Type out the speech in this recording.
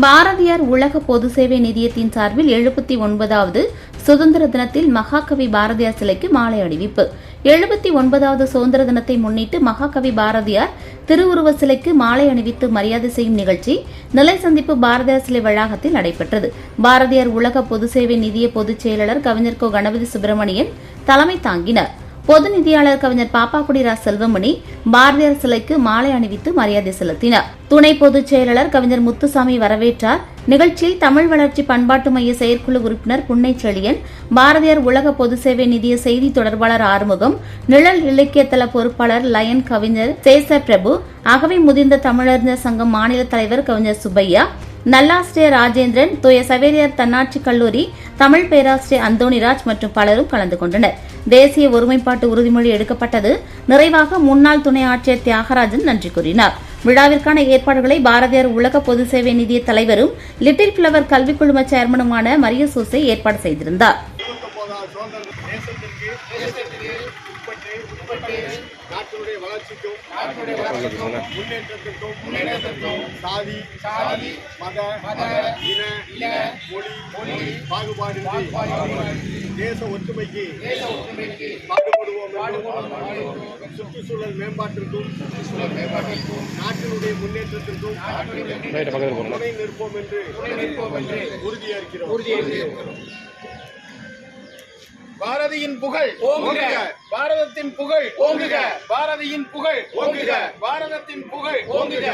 பாரதியார் உலக பொது சேவை நிதியத்தின் சார்பில் 79வது சுதந்திர தினத்தில் மகாகவி பாரதியார் சிலைக்கு மாலை அணிவிப்பு. 79வது சுதந்திர தினத்தை முன்னிட்டு மகாகவி பாரதியார் திருவுருவ சிலைக்கு மாலை அணிவித்து மரியாதை செய்யும் நிகழ்ச்சி நிலை சந்திப்பு பாரதியார் சிலை வளாகத்தில் நடைபெற்றது. பாரதியார் உலக பொது சேவை நிதிய பொதுச் செயலாளர் கவிஞர் கோ. கணபதி சுப்பிரமணியன் தலைமை தாங்கினார். பொது நிதியாளர் கவிஞர் பாப்பாக்குடி ரா. செல்வமணி பாரதியார் சிலைக்கு மாலை அணிவித்து மரியாதை செலுத்தினார். துணை பொதுச் செயலாளர் கவிஞர் முத்துசாமி வரவேற்றார். நிகழ்ச்சியில் தமிழ் வளர்ச்சி பண்பாட்டு மைய செயற்குழு உறுப்பினர் புன்னை செழியன், பாரதியார் உலக பொது சேவை நிதிய செய்தி தொடர்பாளர் ஆறுமுகம், நிழல் இலக்கியத்தள பொறுப்பாளர் லயன் கவிஞர் சேச பிரபு, அகவை முதிர்ந்த தமிழறிஞர் சங்கம் மாநில தலைவர் கவிஞர் சுப்பையா, நல்லாசிரியர் ராஜேந்திரன், தூய சவேரியார் தன்னாட்சி கல்லூரி தமிழ் பேராசிரியர் அந்தோணிராஜ் மற்றும் பலரும் கலந்து கொண்டனர். தேசிய ஒருமைப்பாட்டு உறுதிமொழி எடுக்கப்பட்டது. நிறைவாக முன்னாள் துணை ஆட்சியர் தியாகராஜன் நன்றி கூறினார். விழாவிற்கான ஏற்பாடுகளை பாரதியார் உலக பொது சேவை நிதிய தலைவரும் லிட்டில் பிளவர் கல்விக் குழும சேர்மனுமான மரிய சூசை ஏற்பாடு செய்திருந்தார். நாட்டினுடைய வளர்ச்சிக்கும் முன்னேற்றத்திற்கும் சாதி மத இன மொழி பாகுபாடு தேச ஒற்றுமைக்கு பாடுபடுவோம். சுற்றுச்சூழல் மேம்பாட்டிற்கும் நாட்டினுடைய முன்னேற்றத்திற்கும் துணை நிற்போம் என்று உறுதியேற்கிறோம். பாரதியின் புகழ் ஓங்குக, பாரதத்தின் புகழ் ஓங்குக, பாரதியின் புகழ் ஓங்குக, பாரதத்தின் புகழ் ஓங்குக.